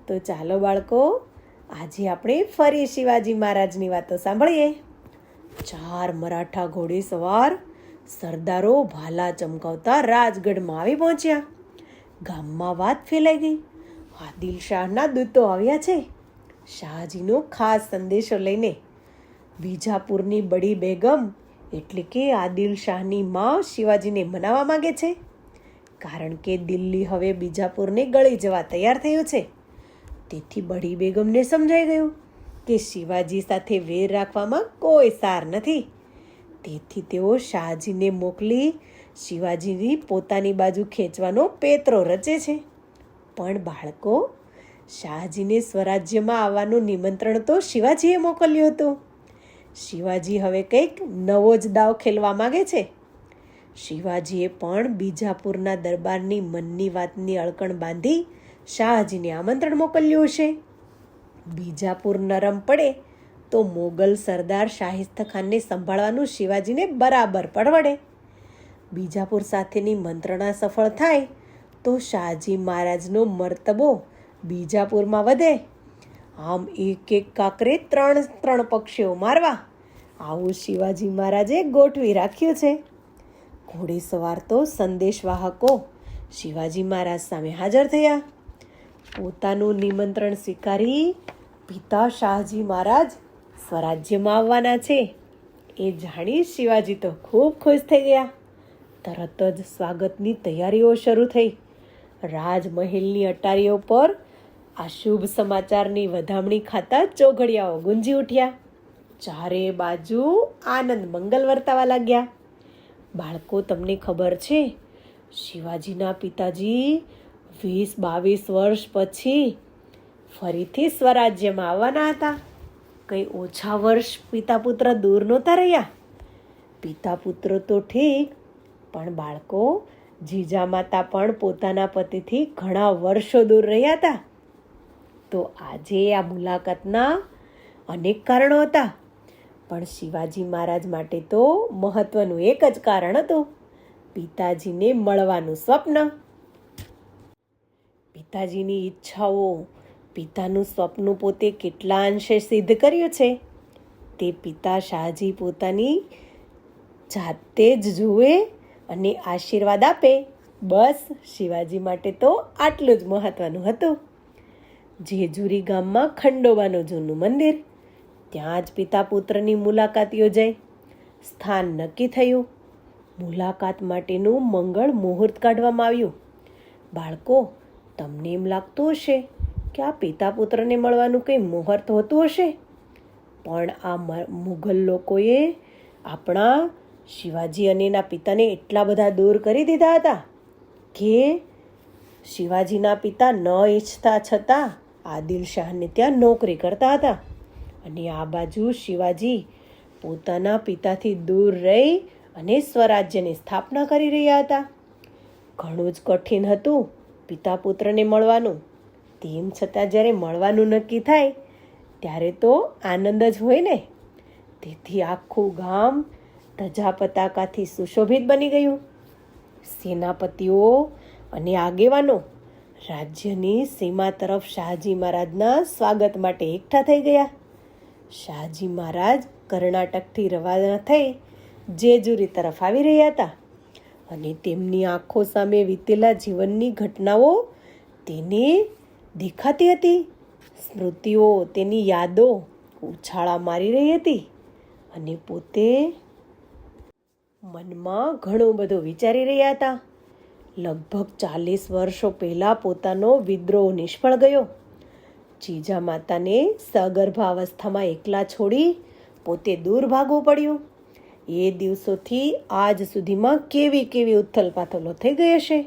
તો ચાલો બાળકો, આજે આપણે ફરી શિવાજી મહારાજની વાતો સાંભળીએ. 4 મરાઠા ઘોડેસવાર સરદારો ભાલા ચમકાવતા રાજગઢમાં આવી પહોંચ્યા. ગામમાં વાત ફેલાઈ ગઈ. આદિલ શાહના દૂતો આવ્યા છે શાહજીનો ખાસ સંદેશો લઈને. બીજાપુરની બડી બેગમ એટલે કે આદિલ શાહની માં શિવાજીને મનાવવા માંગે છે, કારણ કે દિલ્હી હવે બીજાપુરને ગળી જવા તૈયાર થયું છે. તેથી બડી બેગમને સમજાઈ ગયું કે શિવાજી સાથે વેર રાખવામાં કોઈ સાર નથી. તેથી તેઓ શાહજીને મોકલી શિવાજીની પોતાની બાજુ ખેંચવાનો પેતરો રચે છે. પણ બાળકો, શાહજીને સ્વરાજ્યમાં આવવાનું નિમંત્રણ તો શિવાજીએ મોકલ્યું હતું. શિવાજી હવે કંઈક નવો જ દાવ ખેલવા માંગે છે. શિવાજીએ પણ બીજાપુરના દરબારની મનની વાતની અળકણ બાંધી શાહજીને આમંત્રણ મોકલ્યું છે. બીજાપુર નરમ પડે તો મોગલ સરદાર શાહિસ્તખાનને સંભાળવાનું શિવાજીને બરાબર પડવડે. બીજાપુર સાથેની મંત્રણા સફળ થાય તો શાહજી મહારાજનો મર્તબો બીજાપુરમાં વધે. આમ એક કાંકરે 3 પક્ષીઓ મારવા, આવું શિવાજી મહારાજે ગોઠવી રાખ્યું છે. ઘોડેસવાર તો સંદેશવાહકો શિવાજી મહારાજ સામે હાજર થયા. પોતાનું નિમંત્રણ સ્વીકારી પિતા શાહજી મહારાજ સ્વરાજ્યમાં આવવાના છે એ જાણી શિવાજી તો ખૂબ ખુશ થઈ ગયા. તરત જ સ્વાગતની તૈયારીઓ શરૂ થઈ. રાજમહેલની અટારીઓ પર આ શુભ સમાચારની વધામણી ખાતા ચોઘડિયાઓ ગુંજી ઉઠ્યા. ચારે બાજુ આનંદ મંગલ વર્તાવા લાગ્યા. બાળકો, તમને ખબર છે, શિવાજીના પિતાજી 20-22 વર્ષ પછી ફરીથી સ્વરાજ્યમાં આવવાના હતા. કંઈ ઓછા વર્ષ પિતા પુત્ર દૂર નહોતા રહ્યા. પિતા પુત્ર તો ઠીક, પણ બાળકો, જીજા માતા પણ પોતાના પતિથી ઘણા વર્ષો દૂર રહ્યા હતા. તો આજે આ મુલાકાતના અનેક કારણો હતા, પણ શિવાજી મહારાજ માટે તો મહત્વનું એક જ કારણ હતું: પિતાજીને મળવાનું સ્વપ્ન. પિતાજીની ઈચ્છાઓ, પિતાનું સ્વપ્ન પોતે કેટલા અંશે સિદ્ધ કર્યું છે તે પિતા શાહજી પોતાની જાતે જ જુએ અને આશીર્વાદ આપે. બસ શિવાજી માટે તો આટલું જ મહત્વનું હતું. જેજુરી ગામમાં ખંડોબાનું જૂનું મંદિર, ત્યાં જ પિતા પુત્રની મુલાકાત યોજાઈ. સ્થાન નક્કી થયું. મુલાકાત માટેનું મંગળ મુહૂર્ત કાઢવામાં આવ્યું. બાળકો, તમને એમ લાગતું હશે કે આ પિતા પુત્રને મળવાનું કંઈ મુહૂર્ત હોતું હશે, પણ આ મુઘલ લોકોએ આપણા શિવાજી અને એના પિતાને એટલા બધા દૂર કરી દીધા હતા કે શિવાજીના પિતા ન ઈચ્છતા છતાં આદિલ શાહને ત્યાં નોકરી કરતા હતા, અને આ બાજુ શિવાજી પોતાના પિતાથી દૂર રહી અને સ્વરાજ્યની સ્થાપના કરી રહ્યા હતા. ઘણું જ કઠિન હતું પિતા પુત્રને મળવાનું. તેમ છતાં જ્યારે મળવાનું નક્કી થાય ત્યારે તો આનંદ જ હોય ને. તેથી આખું ગામ ધજા પતાકાથી સુશોભિત બની ગયું. સેનાપતિઓ અને આગેવાનો રાજ્યની સીમા તરફ શાહજી મહારાજના સ્વાગત માટે એકઠા થઈ ગયા. શાહજી મહારાજ કર્ણાટકથી રવાના થઈ જેજુરી તરફ આવી રહ્યા હતા, અને તેમની આંખો સામે વીતેલા જીવનની ઘટનાઓ તેને દેખાતી હતી. સ્મૃતિઓ, તેની યાદો ઉછાળા મારી રહી હતી, અને પોતે મનમાં ઘણું બધું વિચારી રહ્યા હતા. લગભગ 40 વર્ષો પહેલાં પોતાનો વિદ્રોહ નિષ્ફળ ગયો. જીજા માતાને સગર્ભા અવસ્થામાં એકલા છોડી પોતે દૂર ભાગવું પડ્યું. એ દિવસોથી આજ સુધીમાં કેવી ઉથલ પાથલો થઈ ગઈ હશે.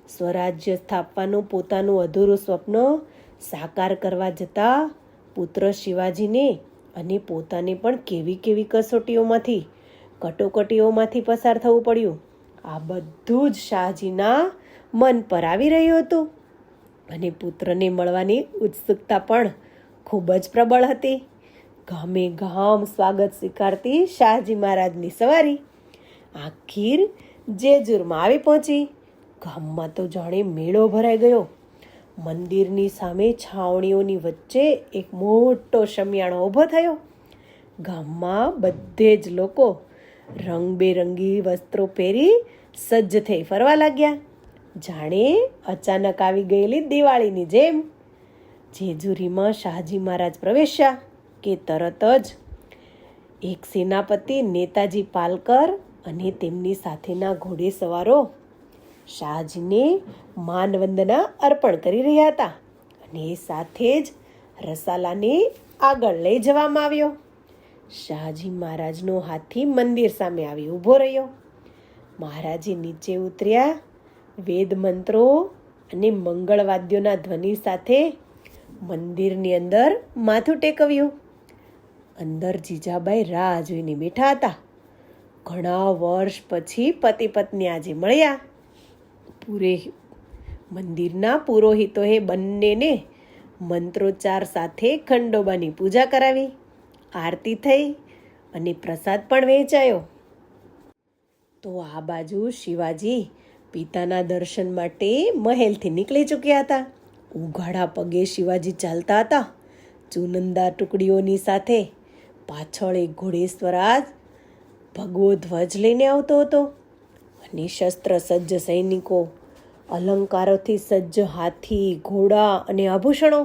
સ્વરાજ્ય સ્થાપવાનું પોતાનું અધૂરું સ્વપ્ન સાકાર કરવા જતાં પુત્ર શિવાજીને અને પોતાને પણ કેવી કસોટીઓમાંથી, કટોકટીઓમાંથી પસાર થવું પડ્યું. આ બધું જ શાહજીના મન પર આવી રહ્યું હતું, અને પુત્રને મળવાની ઉત્સુકતા પણ ખૂબ જ પ્રબળ હતી. ગામે ગામ સ્વાગત સ્વીકારતી શાહજી મહારાજની સવારી આખીર જેજુરમાં આવી પહોંચી. ગામમાં તો જાણે મેળો ભરાઈ ગયો. મંદિરની સામે છાવણીઓની વચ્ચે એક મોટો શમિયાણો ઊભો થયો. ગામમાં બધે જ લોકો રંગબેરંગી વસ્ત્રો પહેરી સજ્જ થઈ ફરવા લાગ્યા, જાણે અચાનક આવી ગયેલી દિવાળીની જેમ. જેજુરીમાં શાહજી મહારાજ પ્રવેશ્યા કે તરત જ એક સેનાપતિ નેતાજી પાલકર અને તેમની સાથેના ઘોડેસવારો શાહજીને માનવંદના અર્પણ કરી રહ્યા હતા, અને એ સાથે જ રસાલાને આગળ લઈ જવામાં આવ્યો. શાહજી મહારાજનો હાથી મંદિર સામે આવી ઊભો રહ્યો. મહારાજે નીચે ઉતર્યા. વેદ મંત્રો અને મંગળવાદ્યોના ધ્વનિ સાથે મંદિરની અંદર માથું ટેકવ્યું. અંદર જીજાબાઈ રાહ જોઈને બેઠા હતા. ઘણા વર્ષ પછી પતિ પત્ની આજે મળ્યા. મંદિરના પુરોહિતોએ બંનેને મંત્રોચ્ચાર સાથે ખંડોબાની પૂજા કરાવી, આરતી થઈ અને પ્રસાદ પણ વહેંચાયો. તો આ બાજુ શિવાજી પિતાના દર્શન માટે મહેલથી નીકળી ચૂક્યા હતા. ઉઘાડા પગે શિવાજી ચાલતા હતા, ચુનંદા ટુકડીઓની સાથે. પાછળ એક ઘોડેસવાર ભગવો ધ્વજ લઈને આવતો હતો, અને શસ્ત્ર સજ્જ સૈનિકો, અલંકારોથી સજ્જ હાથી, ઘોડા અને આભૂષણો,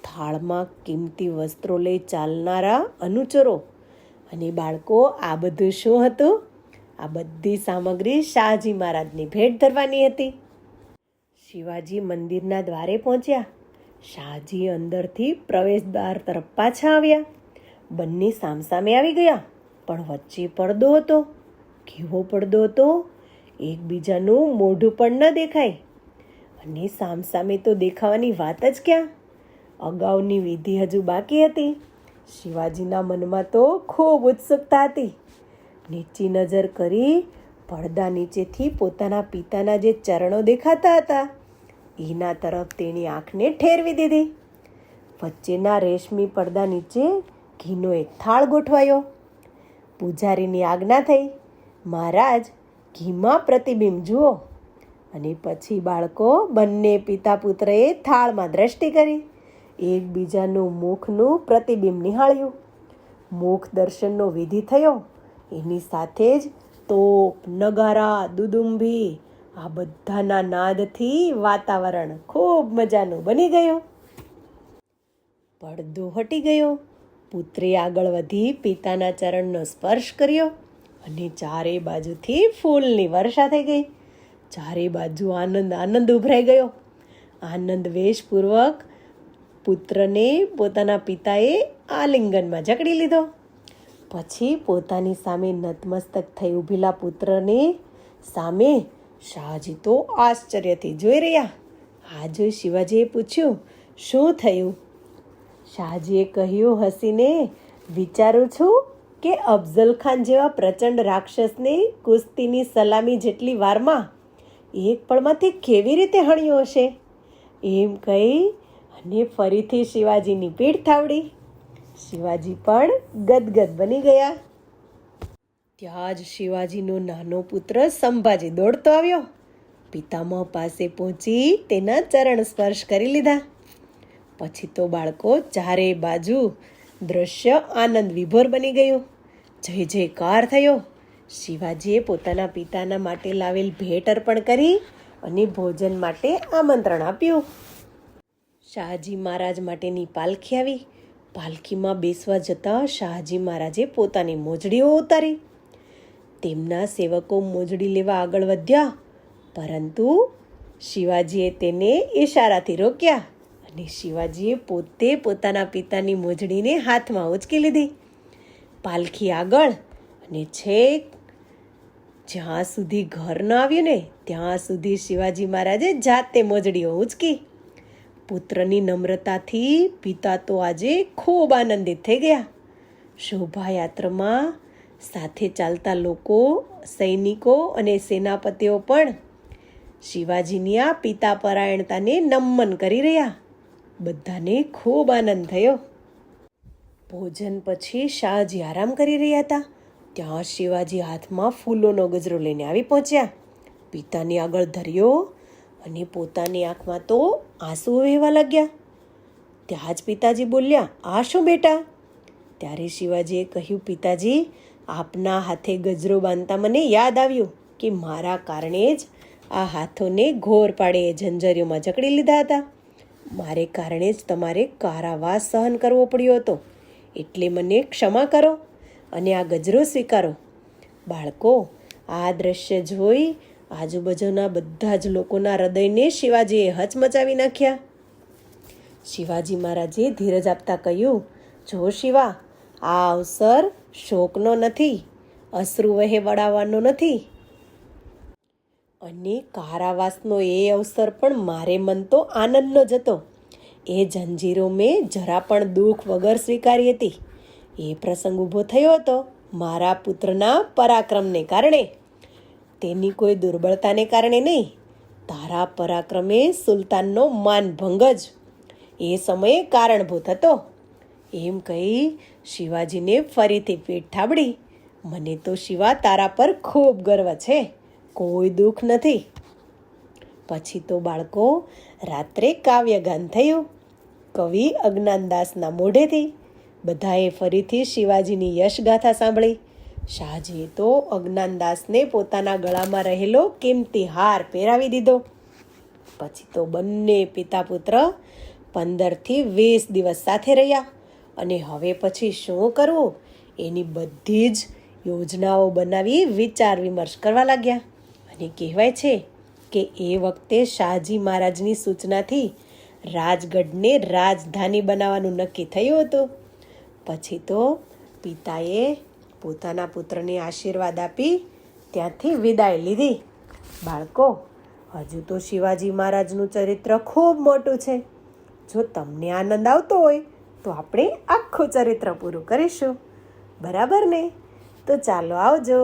થાળમાં કિંમતી વસ્ત્રો લઈ ચાલનારા અનુચરો અને બાળકો. આ બધું શું હતું? આ બધી સામગ્રી શાહજી મહારાજની ભેટ ધરવાની હતી. શિવાજી મંદિરના દ્વારે પહોંચ્યા. શાહજી અંદરથી પ્રવેશદ્વાર તરફ પાછા આવ્યા. બંને સામસામે આવી ગયા, પણ વચ્ચે પડદો હતો. કેવો પડદો હતો? એકબીજાનું મોઢું પણ ન દેખાય. અને સામસામે તો દેખાવાની વાત જ ક્યાં! અગાઉની વિધિ હજુ બાકી હતી. શિવાજીના મનમાં તો ખૂબ ઉત્સુકતા હતી. નીચી નજર કરી પડદા નીચેથી પોતાના પિતાના જે ચરણો દેખાતા હતા એના તરફ તેની આંખને ઠેરવી દીધી. વચ્ચેના રેશમી પડદા નીચે ઘીનો એક થાળ ગોઠવાયો. પૂજારીની આજ્ઞા થઈ, મહારાજ ઘીમાં પ્રતિબિંબ જુઓ. અને પછી બાળકો બંને પિતા પુત્રએ થાળમાં દ્રષ્ટિ કરી એકબીજાનું મુખનું પ્રતિબિંબ નિહાળ્યું. મુખ દર્શનનો વિધિ થયો. એની સાથે જ તોપ, નગારા, દુદુંભી આ બધાના નાદથી વાતાવરણ ખૂબ મજાનું બની ગયું. પડદો હટી ગયો. પુત્રે આગળ વધી પિતાના ચરણનો સ્પર્શ કર્યો, અને ચારે બાજુથી ફૂલની વર્ષા થઈ ગઈ. ચારે બાજુ આનંદ ઉભરાઈ ગયો. આનંદ વેશપૂર્વક પુત્રને પોતાના પિતાએ આલિંગનમાં જકડી લીધો. પછી પોતાની સામે નતમસ્તક થઈ ઊભેલા પુત્રને સામે શાહજી તો આશ્ચર્યથી જોઈ રહ્યા. આ જોઈ શિવાજીએ પૂછ્યું, શું થયું? શાહજીએ કહ્યું હસીને, વિચારું છું કે અફઝલ ખાન જેવા પ્રચંડ રાક્ષસને કુસ્તીની સલામી જેટલી વારમાં એક પળમાંથી કેવી રીતે હણ્યો હશે? એમ કહી અને ફરીથી શિવાજીની પીઠ થાવડી. શિવાજી પણ ગદગદ બની ગયા. ત્યાં જ શિવાજીનો નાનો પુત્ર સંભાજી દોડતો આવ્યો. પિતામહ પાસે પહોંચી તેના ચરણ સ્પર્શ કરી લીધા. પછી તો બાળકો ચારે બાજુ દ્રશ્ય આનંદ વિભોર બની ગયું. જય જયકાર થયો. શિવાજીએ પોતાના પિતાના માટે લાવેલ ભેટ અર્પણ કરી અને ભોજન માટે આમંત્રણ આપ્યું. શાહજી મહારાજ માટેની પાલખી આવી. પાલખીમાં બેસવા જતાં શાહજી મહારાજે પોતાની મોજડીઓ ઉતારી. તેમના સેવકો મોજડી લેવા આગળ વધ્યા, પરંતુ શિવાજીએ તેને ઇશારાથી રોક્યા, અને શિવાજીએ પોતે પોતાના પિતાની મોજડીને હાથમાં ઉંચકી લીધી. પાલખી આગળ, અને છેક જ્યાં સુધી ઘર ન આવ્યું ને ત્યાં સુધી શિવાજી મહારાજે જાતે મોજડીઓ ઉંચકી. પુત્રની નમ્રતાથી પિતા તો આજે ખૂબ આનંદિત થઈ ગયા. શોભાયાત્રામાં સાથે ચાલતા લોકો, સૈનિકો અને સેનાપતિઓ પણ શિવાજીની આ પિતા પરાયણતાને નમન કરી રહ્યા. બધાને ખૂબ આનંદ થયો. ભોજન પછી શાહજી આરામ કરી રહ્યા હતા. ત્યાં શિવાજી હાથમાં ફૂલોનો ગજરો લઈને આવી પહોંચ્યા. પિતાની આગળ ધર્યો અને પોતાની આંખમાં તો આંસુ વહેવા લાગ્યા. ત્યાં જ પિતાજી બોલ્યા, આ શું બેટા? ત્યારે શિવાજીએ કહ્યું, પિતાજી, આપના હાથે ગજરો બાંધતા મને યાદ આવ્યું કે મારા કારણે જ આ હાથોને ઘોર પાડે ઝંઝરીઓમાં જકડી લીધા હતા. મારે કારણે જ તમારે કારાવાસ સહન કરવો પડ્યો હતો. એટલે મને ક્ષમા કરો અને આ ગજરો સ્વીકારો. બાળકો, આ દ્રશ્ય જોઈ આજુબાજુના બધા જ લોકોના હૃદયને શિવાજીએ હચમચાવી નાખ્યા. શિવાજી મહારાજે ધીરજ આપતા કહ્યું, જો શિવા, આ અવસર શોકનો નથી, અશ્રુ વહેવડાવવાનો નથી, અને કારાવાસનો એ અવસર પણ મારે મન તો આનંદનો જ હતો. એ જંજીરો મેં જરા પણ દુઃખ વગર સ્વીકારી હતી. એ પ્રસંગ ઊભો થયો હતો મારા પુત્રના પરાક્રમને કારણે, તેની કોઈ દુર્બળતાને કારણે નહીં. તારા પરાક્રમે સુલતાનનો માનભંગ જ એ સમયે કારણભૂત હતો. એમ કહી શિવાજીને ફરીથી પીઠ થાબડી. મને તો શિવા તારા પર ખૂબ ગર્વ છે, કોઈ દુઃખ નથી. પછી તો બાળકો રાત્રે કાવ્યગાન થયું. કવિ અજ્ઞાનદાસના મોઢેથી બધાએ ફરીથી શિવાજીની યશગાથા સાંભળી. શાહજીએ તો અજ્ઞાનદાસને પોતાના ગળામાં રહેલો કિંમતી હાર પહેરાવી દીધો. પછી તો બંને પિતા પુત્ર 15થી 20 દિવસ સાથે રહ્યા. અને હવે પછી શું કરવું એની બધી જ યોજનાઓ બનાવી વિચાર વિમર્શ કરવા લાગ્યા. અને કહેવાય છે કે એ વખતે શાહજી મહારાજની સૂચનાથી રાજગઢને રાજધાની બનાવવાનું નક્કી થયું હતું. પછી તો પિતાએ પોતાના પુત્રને આશીર્વાદ આપી ત્યાંથી વિદાય લીધી. બાળકો, હજુ તો શિવાજી મહારાજનું ચરિત્ર ખૂબ મોટું છે. જો તમને આનંદ આવતો હોય તો આપણે આખું ચરિત્ર પૂરું કરીશું. બરાબર ને? તો ચાલો, આવજો.